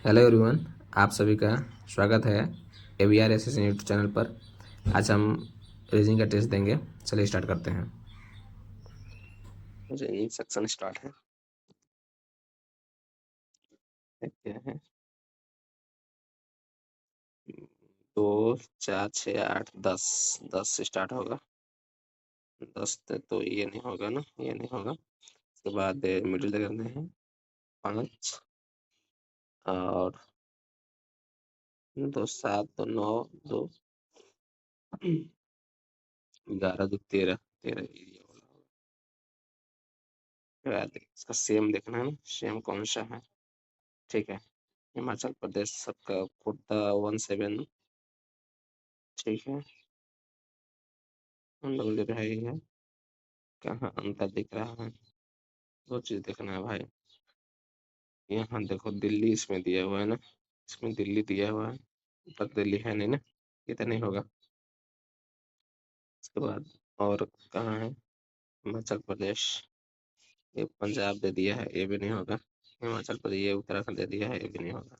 Hello everyone, आप सभी का स्वागत है AVR एस यूट्यूब चैनल पर। आज हम रीजनिंग का टेस्ट देंगे। चलिए स्टार्ट करते हैं। रीजनिंग सेक्शन स्टार्ट है। क्या है? 2 4 6 8 10 10 से स्टार्ट होगा। 10 तो ये नहीं होगा ना, ये नहीं होगा। उसके बाद मिडिल करने हैं 5 और 2 7 2 9 2 11 2 13 13 ये वाला होगा। बाद इसका सेम देखना है ना, सेम कौन सा है। ठीक है, हिमाचल प्रदेश सबका कुर्ता 17। ठीक है, डबल रही है। कहाँ अंतर दिख रहा है? दो चीज देखना है भाई। यहाँ देखो दिल्ली इसमें दिया हुआ है ना, इसमें दिल्ली दिया हुआ है, ऊपर दिल्ली है नहीं ना, ये तो नहीं होगा। उसके बाद और कहाँ है? हिमाचल प्रदेश, ये पंजाब दे दिया है, ये भी नहीं होगा। हिमाचल प्रदेश, ये उत्तराखंड दे दिया है, ये भी नहीं होगा।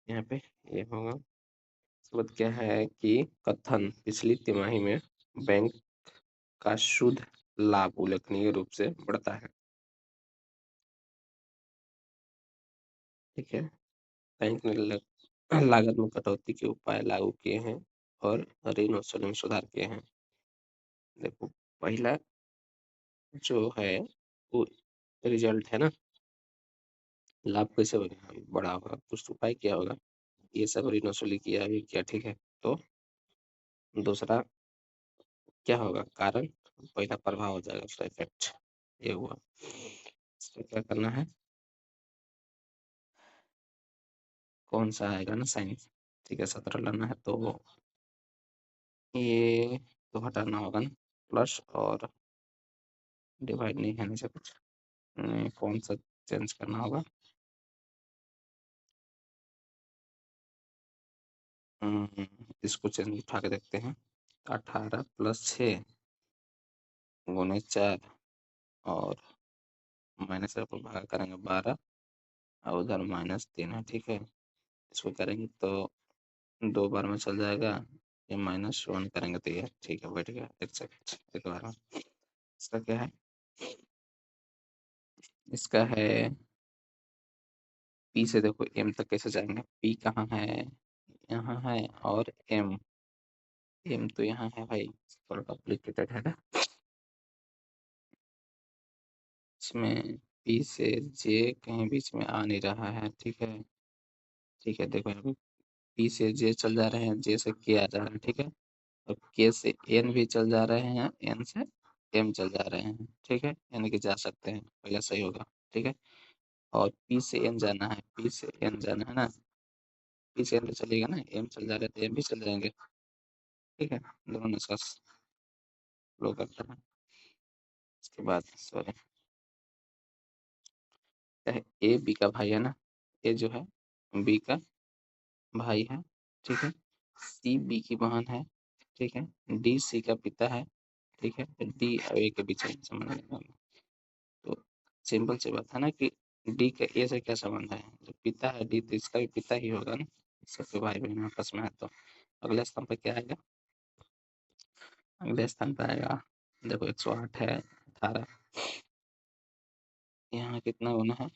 यहाँ पे ये होगा। उसके बाद क्या है कि कथन पिछली तिमाही में बैंक का शुद्ध लाभ उल्लेखनीय रूप से बढ़ता है। ठीक है, बैंक ने लागत में कटौती के उपाय लागू किए हैं और ऋण वसूली में सुधार किए हैं। देखो, पहला जो है वो रिजल्ट है ना, लाभ कैसे बड़ा होगा, कुछ तो उपाय क्या होगा, ये सब ऋण वसूली किया भी क्या। ठीक है, तो दूसरा क्या होगा, कारण पहला प्रभाव हो जाएगा, उसका इफेक्ट ये हुआ। इसका क्या करना है, कौन सा आएगा ना साइन। ठीक है, 17 लाना है तो ये तो हटाना होगा ना, प्लस और डिवाइड नहीं है नीचे कुछ, कौन सा चेंज करना होगा। इसको चेंज उठा के देखते हैं। 18 + 6 गुने 4 और माइनस पर भाग करेंगे 12 और उधर -3 है। ठीक है, इसको करेंगे तो 2 बार में चल जाएगा, ये -1 करेंगे तो ये ठीक है बैठ गया। एक सेकंड, एक बार में इसका क्या है, इसका है पी से देखो एम तक कैसे जाएंगे। पी कहाँ है, यहाँ है, और एम एम तो यहाँ है भाई, थोड़ा कॉम्प्लिकेटेड है ना। इसमें पी से जे कहीं बीच में आ नहीं रहा है। ठीक है, ठीक है, देखो यहाँ पे पी से जे चल जा रहे हैं, जे से के आ जा रहा है। ठीक है, और के से एन भी चल जा रहे हैं, एन से एम चल जा रहे हैं। ठीक है, यानी कि जा सकते हैं, पहला सही होगा। ठीक है, और पी से एन जाना है, पी से एन जाना है ना, पी से एन तो चलेगा ना, एम चल जा रहे तो एम भी चल जाएंगे। ठीक है, दोनों में इसका फ्लो करता है। इसके बाद सॉरी, ए बी का भाई है ना, ए जो है बी का भाई है। ठीक है, सी बी की बहन है। ठीक है, डी सी का पिता है। ठीक है, डी और ए के बीच में संबंध है। तो सिंपल सी बात है ना कि डी का ए से क्या संबंध है, जो पिता है डी तो इसका भी पिता ही होगा ना, सबके भाई बहन आपस में है। तो अगले स्थान पर क्या आएगा, अगले स्थान पर आएगा देखो 108 है, 18 यहाँ कितना गुना है,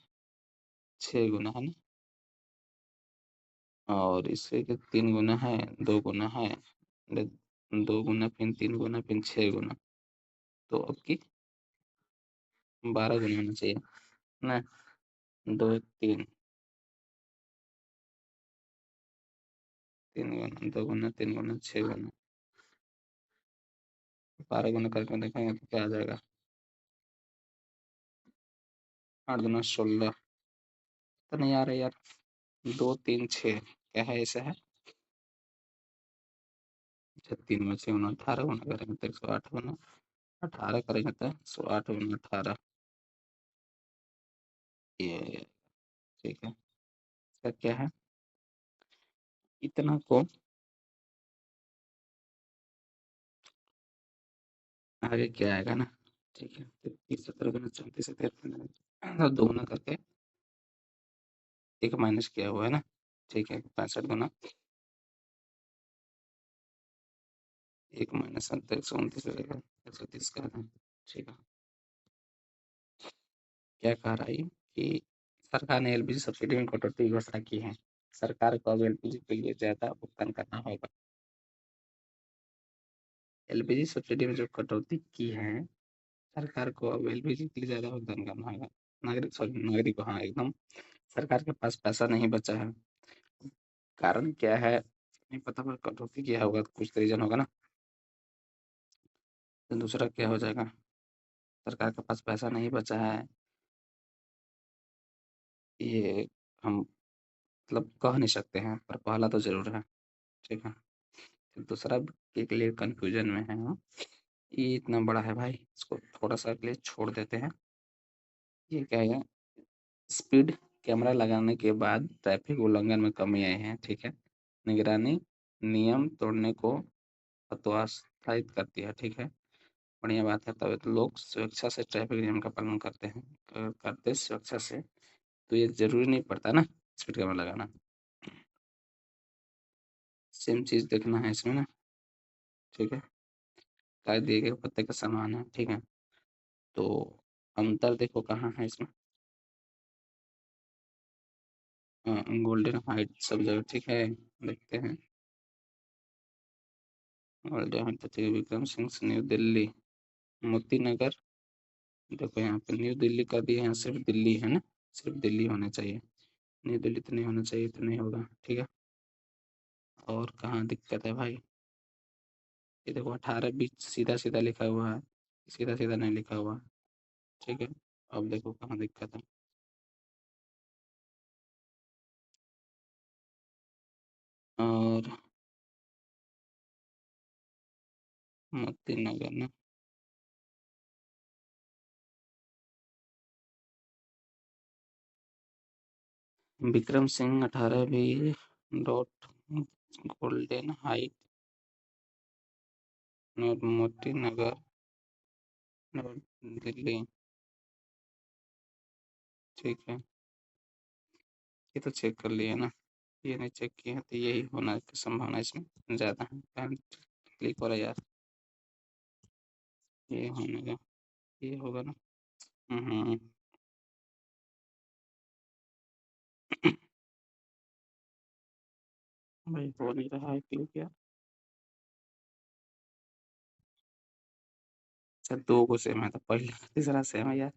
6 गुना है ना, और इससे के 3 गुना है, 2 गुना है, 2 गुना फिर 3 गुना फिर 6 गुना, तो अब की 12 गुना होना चाहिए ना। 2 3 3 गुना 2 गुना 3 गुना 6 गुना 12 गुना करके देखेंगे तो क्या आ जाएगा, 8 गुना 16 तो नहीं आ रहा यार। 2 3 6 क्या है, ऐसा है। अच्छा, 3 में 6 गुना 18 गुना करेंगे तो 108 गुना 18 करेंगे तो 108 गुना 18 ये। ठीक है, इसका क्या है, इतना को आगे क्या आएगा ना। ठीक है, तो 30 17 गुना 34 से 13 दो गुना करके 1 माइनस किया हुआ है ना, ठीक है, 65 गुना 1 माइनस 129 रहेगा, 130 का है, ठीक है। क्या कह रहा है ये कि सरकार ने एलपीजी सब्सिडी में कटौती की घोषणा की है। सरकार को अब एलपीजी के लिए ज़्यादा भुगतान करना होगा। एलपीजी सब्सिडी में जो कटौती की है, सरकार को अब एलपीजी के लिए ज़्यादा भुगतान करना होगा। नागरिक को, हाँ, एकदम सरकार के पास पैसा नहीं बचा है। कारण क्या है नहीं पता, पर कटौती किया होगा तो कुछ तो रीज़न होगा ना। तो दूसरा क्या हो जाएगा, सरकार के पास पैसा नहीं बचा है, ये हम मतलब कह नहीं सकते हैं, पर पहला तो ज़रूर है, ठीक है। फिर दूसरा के लिए कन्फ्यूज़न में है हम, ये इतना बड़ा है भाई, इसको थोड़ा-सा के लिए छोड़ देते हैं। ये क्या है, स्पीड कैमरा लगाने के बाद ट्रैफिक उल्लंघन में कमी आई है, ठीक है। निगरानी नियम तोड़ने को हतोत्साहित करती है, ठीक है। बढ़िया बात है, तभी तो लोग स्वेच्छा से ट्रैफिक नियम का पालन करते हैं। करते स्वेच्छा से, तो ये ज़रूरी नहीं पड़ता ना स्पीड कैमरा लगाना। सेम चीज़ देखना है इसमें ना, ठीक है। चाय दिए गए पत्ते का समान है, ठीक है। तो अंतर देखो कहाँ है इसमें, गोल्डन हाइट सब जगह, ठीक है। देखते हैं, गोल्डन हाइट तो विक्रम सिंह से न्यू दिल्ली, मोती नगर, देखो यहाँ पे न्यू दिल्ली का भी है, यहाँ सिर्फ दिल्ली है ना, सिर्फ दिल्ली होना चाहिए, न्यू दिल्ली तो नहीं होना चाहिए, तो नहीं होगा, ठीक है। और कहाँ दिक्कत है भाई, ये देखो 18-20 सीधा-सीधा लिखा हुआ है, सीधा-सीधा नहीं लिखा हुआ, ठीक है। अब देखो कहाँ दिक्कत है। और मोती नगर ना, विक्रम सिंह 18 भी dot golden height note Moti Nagar note Delhi, ठीक है। ये तो चेक कर लिया ना, ये नहीं चेक किया तो यही होना की संभावना इसमें ज़्यादा है। क्लिक हो रहा है यार, ये होने का, ये होगा ना। हम्म, भाई हो नहीं रहा है क्लिक यार। अच्छा 2 को सेम है तो पहला तीसरा सेम है यार,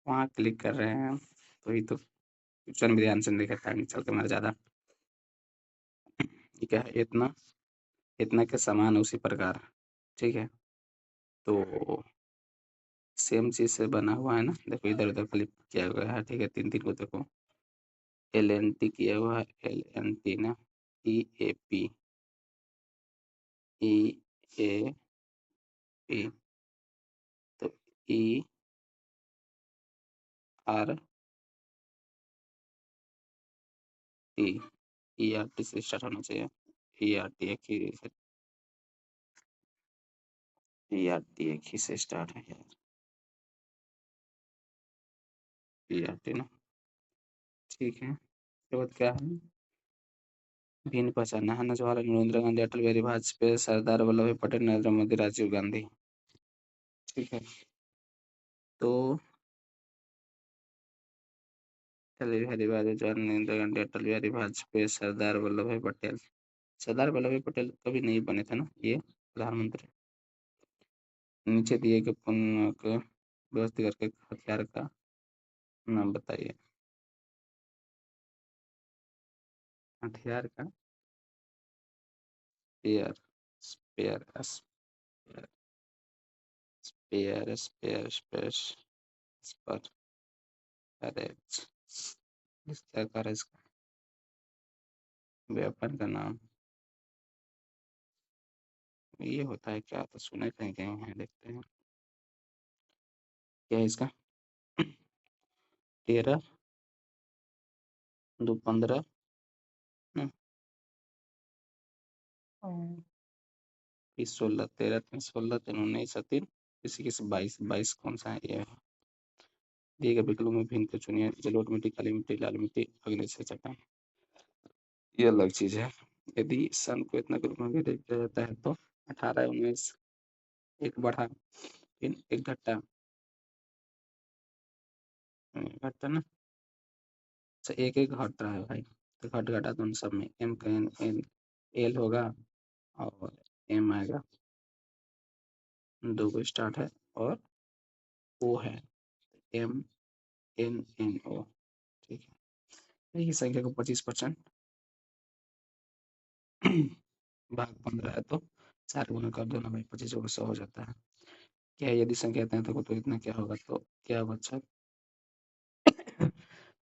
वहाँ क्लिक कर रहे हैं हम, तो ये तो क्वेश्चन भी ध्यान से नहीं देखा, टाइम चलते मेरा ज़्यादा। ये क्या है, इतना इतना के समान उसी प्रकार, ठीक है। तो सेम चीज़ से बना हुआ है ना, देखो इधर-उधर क्लिक किया गया है, ठीक है। 3-3 को देखो, एलएनटी किया हुआ है, एलएनटी ना, ईएपी, ईएपी, तो ईआरटी, ईआरटी से स्टार्ट होना चाहिए, ईआरटी एक ही से, ईआरटी एक ही से स्टार्ट है यार, ईआरटी ना, ठीक है। उसके बाद क्या है, भिन्न पहचानना है ना, जवाहरलाल नेहरू, इंदिरा गांधी, अटल बिहारी वाजपेयी, सरदार वल्लभ भाई पटेल, नरेंद्र मोदी, राजीव गांधी, ठीक है। तो अटल बिहारी वाजपेयी, जवाहरलाल इंदिरा गांधी, अटल बिहारी वाजपेयी, सरदार वल्लभ भाई पटेल, सरदार वल्लभ भाई पटेल कभी नहीं बने थे ना ये प्रधानमंत्री। नीचे दिए गए पुनः को व्यवस्थित करके हथियार का नाम बताइए, हथियार का, spear, spear, spear, spear, spear, spear, spear, अरे क्या कर इसका, वेपन का नाम ये होता है क्या, तो सुने कहीं कहीं हैं, देखते हैं क्या है इसका। 13 2 15 ना, 20 16 13 3 16 3 19 3 किसी किसी 22 22 कौन सा है ये, दिए गए विकल्पों में भिन्न को चुनिए। जलोढ़ मिट्टी, काली मिट्टी, लाल मिट्टी, अग्नि से चट्टान। ये अलग चीज है। यदि सन को इतना ग्रुप में विभाजित किया जाता है तो 18, 19 एक बढ़ा, फिर एक घटा, घटा ना, अच्छा एक एक घट रहा है भाई, तो घट घटा दोनों सब में, एम का एन, एन एल होगा और एम आएगा, दो को स्टार्ट है और ओ है, एम एन एन ओ। ठीक है, ये संख्या को 25% भाग 15 है तो 4 गुना कर दो ना भाई, 25 और 100 हो जाता है। क्या है, यदि संख्या इतना तक हो तो इतना क्या होगा, तो क्या होगा, अच्छा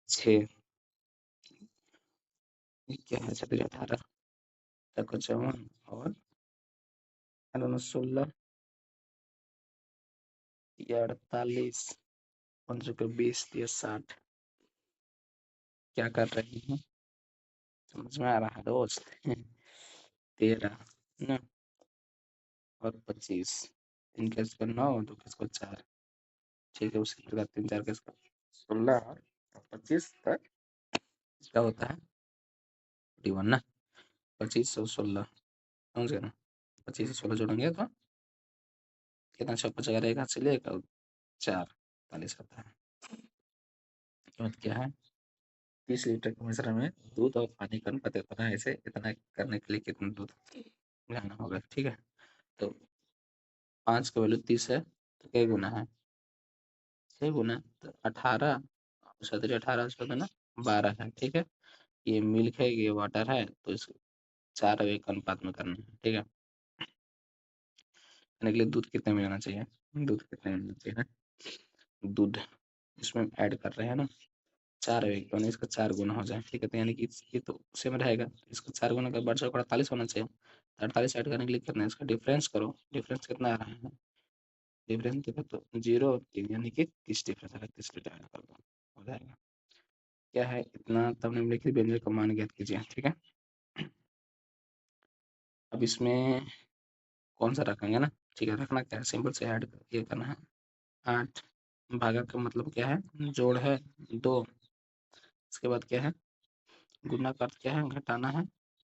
6, ये क्या है, 6 18 तक 54 और 16 या 48, 15 को 20 या 60। क्या कर रहे हैं, समझ में आ रहा है दोस्त? 13 ना और 25, तीन का इसका 9, दो का इसका 4। ठीक है, उसी प्रकार 3 4 का इसका 16 और 25 तक इसका होता है 41 ना, 25 और 16, समझ गए ना, 25 से 16 जोड़ेंगे तो कितना, 56 अगर एक हाथ से लेगा 4, 45 आता है। और क्या है, 30 लीटर के मिश्रण में दूध और पानी का अनुपात इतना है, इसे इतना करने के लिए कितना दूध मिलाना होगा। ठीक है, तो 5 का वैल्यू 30 है तो क्या गुना है, 6 गुना, तो 18 17 18 17 12 है। ठीक है, ये मिल्क है, ये वाटर है, तो इस 4 और 1 का अनुपात में करना है। ठीक है, करने के लिए दूध कितने मिलाना चाहिए, दूध कितने मिलाना चाहिए, दूध इसमें ऐड कर रहे हैं ना, 4 और 1 यानी इसका 4 गुना हो जाए। ठीक है, तो यानी कि ये तो उसी में रहेगा, इसका 4 गुना का बढ़ चढ़ 48 होना चाहिए। 48 ऐड करने के लिए कितना है, इसका डिफरेंस करो, डिफरेंस कितना आ रहा है, डिफरेंस देखो तो 0 और 3 यानी कि 30 डिफरेंस है, 30 लीटर ऐड कर दो, हो जाएगा। क्या है, इतना तब निम्नलिखित व्यंजन का मान ज्ञात कीजिए। ठीक है, अब इसमें कौन सा रखेंगे ना, ठीक है, रखना क्या है, सिंपल से ऐड ये करना है। 8 भागा का मतलब क्या है, जोड़ है 2, इसके बाद क्या है, गुना का अर्थ क्या है, घटाना है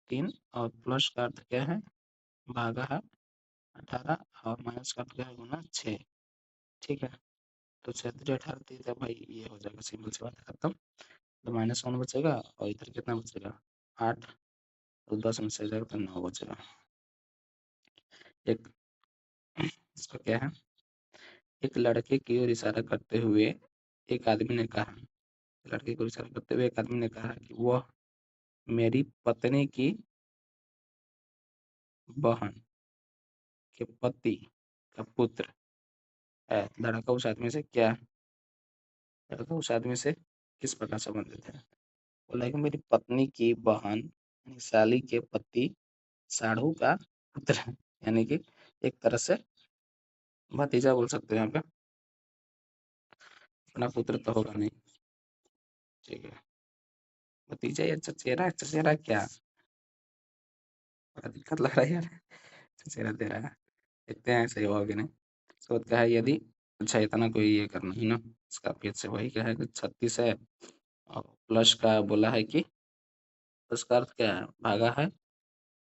3, और प्लस का अर्थ क्या है, भागा है 18, और माइनस का अर्थ क्या है, गुना 6। ठीक है, तो 6 3 18 3 भाई ये हो जाएगा, सिंपल सी बात खत्म। तो -1 बचेगा और इधर कितना बचेगा, 8, तो 10 में से जाएगा तो 9 बचेगा। एक इसका क्या है, एक लड़के की ओर इशारा करते हुए एक आदमी ने कहा, लड़के को इशारा करते हुए एक आदमी ने कहा कि वह मेरी पत्नी की बहन के पति का पुत्र है। लड़का उस आदमी से क्या, लड़का उस आदमी से किस प्रकार संबंधित है, बोला कि मेरी पत्नी की बहन यानी साली के पति साढ़ू का पुत्र है, यानी कि एक तरह से भतीजा बोल सकते हैं यहाँ पे, अपना पुत्र तो होगा नहीं। ठीक है, भतीजा या चचेरा, चचेरा क्या, बड़ा दिक्कत लग रहा है यार, चचेरा दे रहा है, देखते हैं सही होगा कि नहीं। इसके बाद क्या है, यदि अच्छा इतना कोई ये करना है ना, इसका पेज से वही क्या है कि 36 है, और प्लस का बोला है कि प्लस का अर्थ क्या है, भागा है,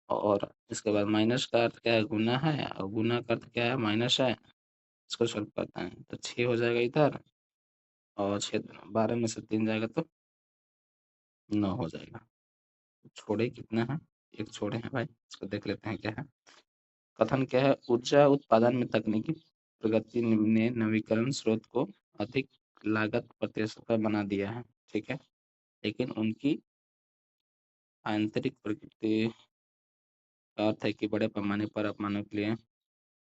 और इसके बाद माइनस का अर्थ क्या है, गुना है, और गुना का अर्थ क्या है, माइनस है। इसको सॉल्व करते हैं तो 6 हो जाएगा इधर, और 6 12 में से 3 जाएगा तो 9 हो जाएगा। छोड़े कितना है, एक छोड़े हैं भाई, इसको देख लेते हैं क्या है। कथन क्या है, ऊर्जा उत्पादन में तकनीकी प्रगति ने नवीकरण स्रोत को अधिक लागत प्रतिस्पर्धा बना दिया है। ठीक है, लेकिन उनकी आंतरिक प्रकृति का अर्थ है कि बड़े पैमाने पर अपमानों के लिए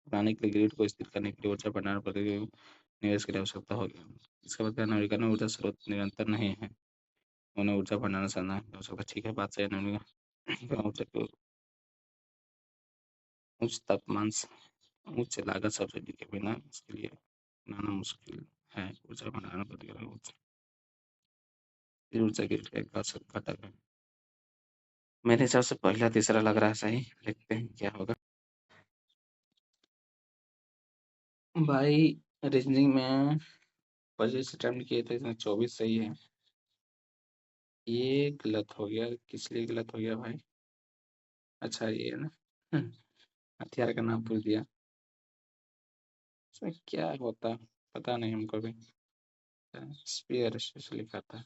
बनाने के लिए ग्रिड को स्थिर करने के लिए ऊर्जा भंडारण पर निवेश की आवश्यकता होगी। इसका मतलब नवीकरण ऊर्जा स्रोत निरंतर नहीं है, उन्हें ऊर्जा भंडारण संसाधन की आवश्यकता। ठीक है, बात सही है, नवीकरण ऊर्जा को उच्च तापमान उच्च लागत सब्सिडी के बिना इसके लिए बनाना मुश्किल है। ऊर्जा भंडारण पर ऊर्जा ग्रिड का एक घटक है। मेरे हिसाब से पहला तीसरा लग रहा है सही, देखते हैं क्या होगा। भाई रीजनिंग में 25 अटेम्प्ट किए थे, इसमें 24 सही है। ये गलत हो गया, किस लिए गलत हो गया भाई? अच्छा ये है ना, हथियार का नाम पूछ दिया। इसमें क्या होता, पता नहीं हमको भी। स्पीयर लिखा था।